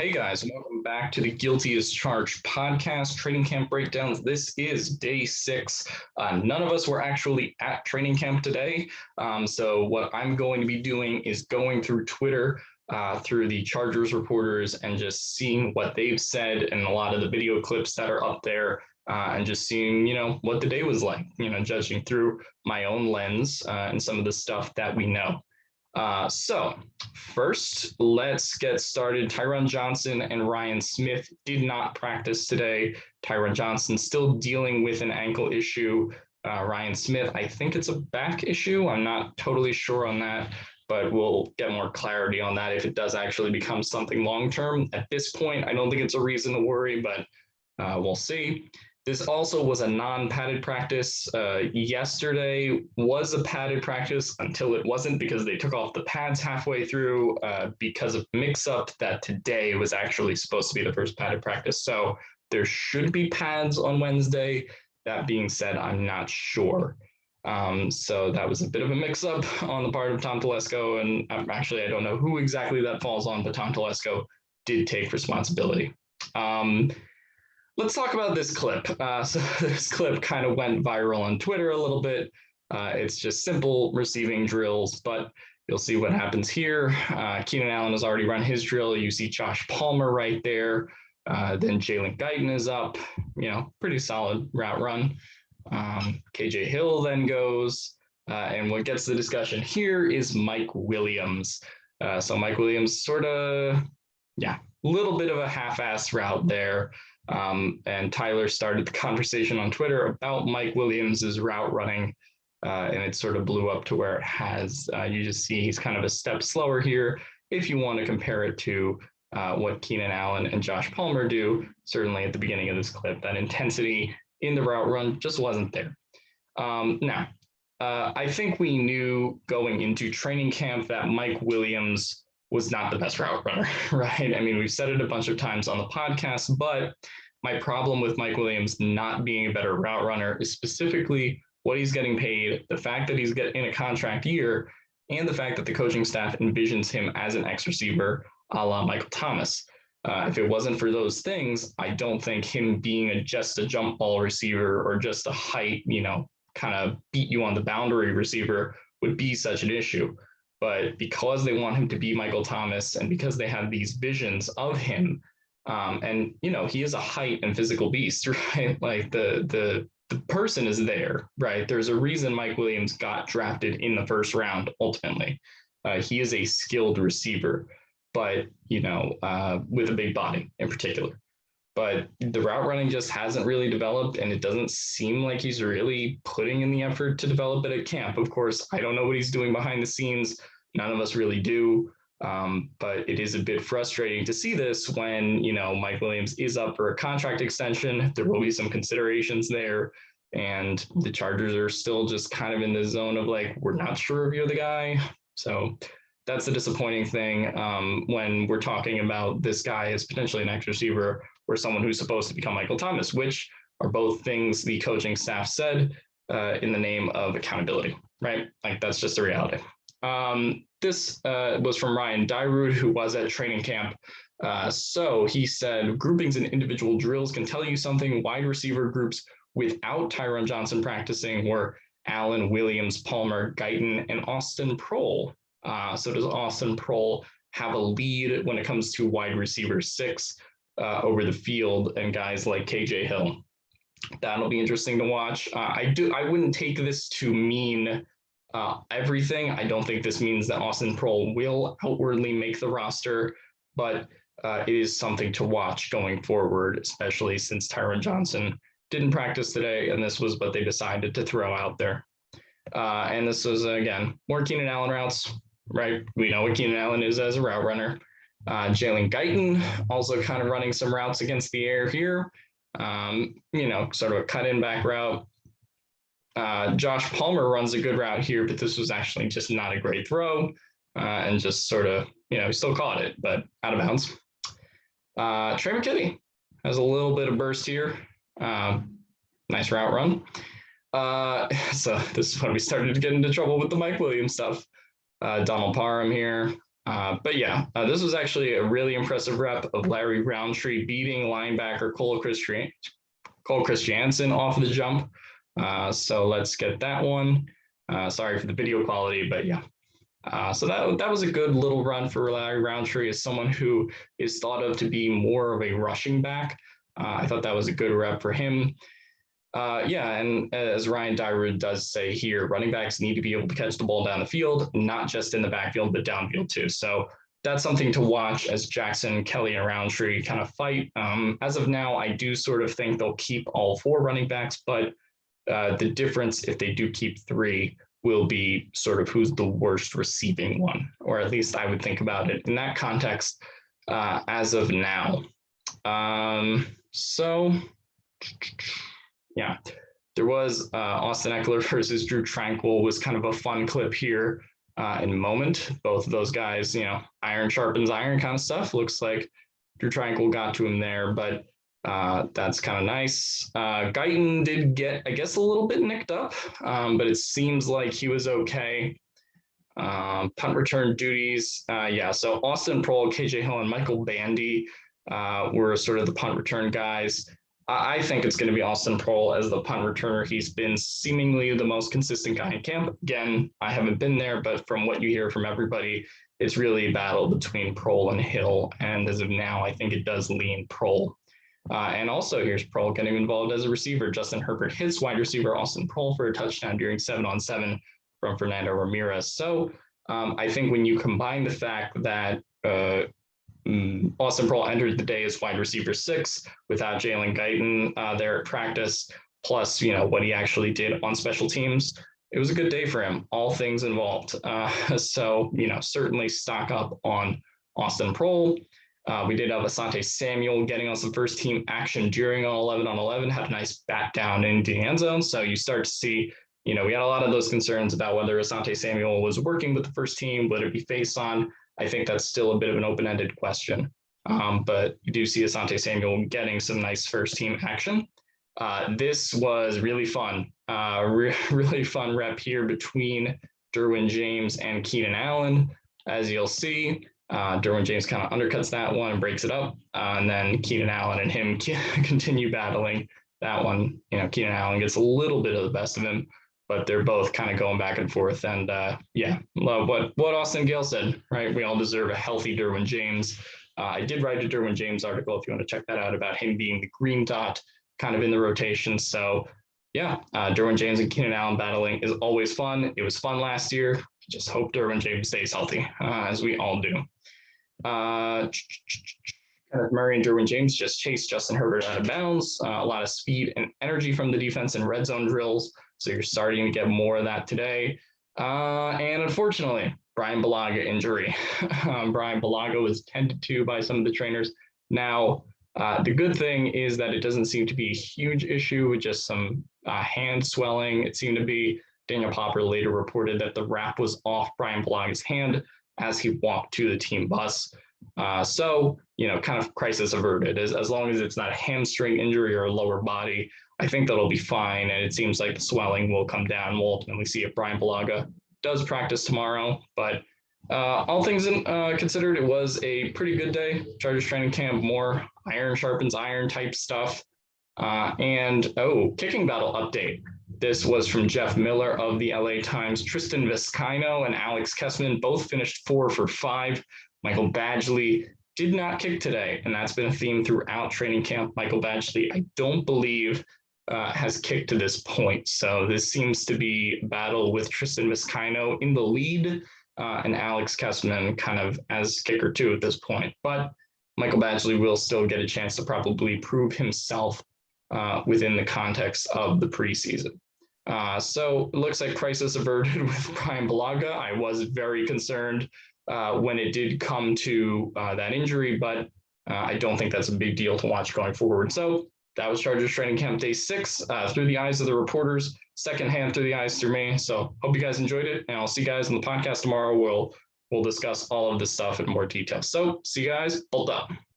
Hey guys, welcome back to the Guilty as Charged podcast, training camp breakdowns. This is day 6. None of us were actually at training camp today. So what I'm going to be doing is going through Twitter, through the Chargers reporters, and just seeing what they've said and a lot of the video clips that are up there, and just seeing, what the day was like, judging through my own lens and some of the stuff that we know. So first, let's get started. Tyron Johnson and Ryan Smith did not practice today. Tyron Johnson still dealing with an ankle issue. Ryan Smith, I think it's a back issue. I'm not totally sure on that, but we'll get more clarity on that if it does actually become something long-term. At this point, I don't think it's a reason to worry, but we'll see. This also was a non-padded practice. Yesterday was a padded practice until it wasn't, because they took off the pads halfway through because of mix-up that today was actually supposed to be the first padded practice. So there should be pads on Wednesday. That being said, I'm not sure. So that was a bit of a mix-up on the part of Tom Telesco, and I don't know who exactly that falls on, but Tom Telesco did take responsibility. Let's talk about this clip. So this clip kind of went viral on Twitter a little bit. It's just simple receiving drills, but you'll see what happens here. Keenan Allen has already run his drill. You see Josh Palmer right there. Then Jalen Guyton is up, pretty solid route run. KJ Hill then goes. And what gets the discussion here is Mike Williams. So Mike Williams sort of, little bit of a half-assed route there. And Tyler started the conversation on Twitter about Mike Williams's route running, and it sort of blew up to where it has. You just see he's kind of a step slower here. If you want to compare it to what Keenan Allen and Josh Palmer do, certainly at the beginning of this clip, that intensity in the route run just wasn't there. Now, I think we knew going into training camp that Mike Williams was not the best route runner, right? I mean, we've said it a bunch of times on the podcast, but my problem with Mike Williams not being a better route runner is specifically what he's getting paid, the fact that he's in a contract year, and the fact that the coaching staff envisions him as an X receiver a la Michael Thomas. If it wasn't for those things, I don't think him being just a jump ball receiver or just a height, kind of beat you on the boundary receiver would be such an issue. But because they want him to be Michael Thomas, and because they have these visions of him, and he is a height and physical beast, right? Like the person is there, right? There's a reason Mike Williams got drafted in the first round. Ultimately, he is a skilled receiver, but with a big body in particular. But the route running just hasn't really developed, and it doesn't seem like he's really putting in the effort to develop it at camp. Of course, I don't know what he's doing behind the scenes. None of us really do. But it is a bit frustrating to see this when, Mike Williams is up for a contract extension. There will be some considerations there. And the Chargers are still just kind of in the zone of like, we're not sure if you're the guy. So that's the disappointing thing when we're talking about this guy as potentially an X receiver or someone who's supposed to become Michael Thomas, which are both things the coaching staff said in the name of accountability, right? Like that's just the reality. This was from Ryan Dyrud, who was at training camp. So he said, groupings and individual drills can tell you something. Wide receiver groups without Tyron Johnson practicing were Allen, Williams, Palmer, Guyton, and Austin Proehl. So does Austin Proehl have a lead when it comes to wide receiver 6 over the field and guys like KJ Hill? That'll be interesting to watch. I wouldn't take this to mean everything. I don't think this means that Austin Proehl will outwardly make the roster, but it is something to watch going forward, especially since Tyron Johnson didn't practice today, and this was what they decided to throw out there. And this was, again, more Keenan Allen routes, right? We know what Keenan Allen is as a route runner. Jalen Guyton also kind of running some routes against the air here, sort of a cut-in back route. Josh Palmer runs a good route here, but this was actually just not a great throw, and just sort of, he still caught it, but out of bounds. Trey McKinney has a little bit of burst here. Nice route run. So this is when we started to get into trouble with the Mike Williams stuff. Donald Parham here, But yeah, this was actually a really impressive rep of Larry Roundtree beating linebacker Cole Christiansen off the jump. So let's get that one. Sorry for the video quality, but yeah. So that was a good little run for Larry Roundtree as someone who is thought of to be more of a rushing back. I thought that was a good rep for him. Yeah, and as Ryan Dyrud does say here, running backs need to be able to catch the ball down the field, not just in the backfield, but downfield too. So that's something to watch as Jackson, Kelly, and Roundtree kind of fight. As of now, I do sort of think they'll keep all four running backs, but the difference if they do keep three will be sort of who's the worst receiving one, or at least I would think about it in that context as of now. So yeah, there was Austin Eckler versus Drew Tranquil was kind of a fun clip here in moment. Both of those guys, you know, iron sharpens iron kind of stuff. Looks like Drew Tranquil got to him there, but that's kind of nice. Guyton did get, I guess, a little bit nicked up, but it seems like he was okay. Punt return duties. Yeah, so Austin Proehl, KJ Hill, and Michael Bandy were sort of the punt return guys. I think it's going to be Austin Proehl as the punt returner. He's been seemingly the most consistent guy in camp. Again, I haven't been there, but from what you hear from everybody, it's really a battle between Proehl and Hill. And as of now, I think it does lean Proehl. And also here's Proehl getting involved as a receiver. Justin Herbert hits wide receiver Austin Proehl for a touchdown during 7-on-7 from Fernando Ramirez. So I think when you combine the fact that Austin Proehl entered the day as wide receiver 6 without Jalen Guyton there at practice, plus, you know, what he actually did on special teams, it was a good day for him, all things involved. So, you know, certainly stock up on Austin Proehl. We did have Asante Samuel getting on some first team action during 11-on-11, had a nice bat down into the end zone. So you start to see, you know, we had a lot of those concerns about whether Asante Samuel was working with the first team, would it be face on? I think that's still a bit of an open-ended question. But you do see Asante Samuel getting some nice first team action. This was really fun, really fun rep here between Derwin James and Keenan Allen. As you'll see, Derwin James kind of undercuts that one and breaks it up. And then Keenan Allen and him continue battling that one. You know, Keenan Allen gets a little bit of the best of him, but they're both kind of going back and forth. And yeah, love what Austin Gale said, right? We all deserve a healthy Derwin James. I did write a Derwin James article if you want to check that out about him being the green dot kind of in the rotation. So yeah, Derwin James and Keenan Allen battling is always fun. It was fun last year. Just hope Derwin James stays healthy, as we all do. Kenneth Murray and Derwin James just chased Justin Herbert out of bounds. A lot of speed and energy from the defense in red zone drills. So you're starting to get more of that today. And unfortunately, Bryan Bulaga injury. Bryan Bulaga was tended to by some of the trainers. Now, the good thing is that it doesn't seem to be a huge issue with just some hand swelling. It seemed to be, Daniel Popper later reported that the wrap was off Bryan Bulaga's hand as he walked to the team bus. So, you know, kind of crisis averted. As long as it's not a hamstring injury or a lower body, I think that'll be fine. And it seems like the swelling will come down. We'll ultimately see if Bryan Bulaga does practice tomorrow. But all things considered, it was a pretty good day. Chargers training camp, more iron sharpens iron type stuff. Kicking battle update. This was from Jeff Miller of the LA Times. Tristan Vizcaino and Alex Kessman both finished 4 for 5. Michael Badgley did not kick today, and that's been a theme throughout training camp. Michael Badgley, I don't believe, has kicked to this point. So this seems to be a battle with Tristan Vizcaino in the lead and Alex Kessman kind of as kicker too at this point. But Michael Badgley will still get a chance to probably prove himself within the context of the preseason. So it looks like crisis averted with Bryan Bulaga. I was very concerned when it did come to that injury, but I don't think that's a big deal to watch going forward. So that was Chargers training camp day 6 through the eyes of the reporters, secondhand through the eyes through me. So hope you guys enjoyed it, and I'll see you guys in the podcast tomorrow. We'll discuss all of this stuff in more detail. So see you guys. Hold up.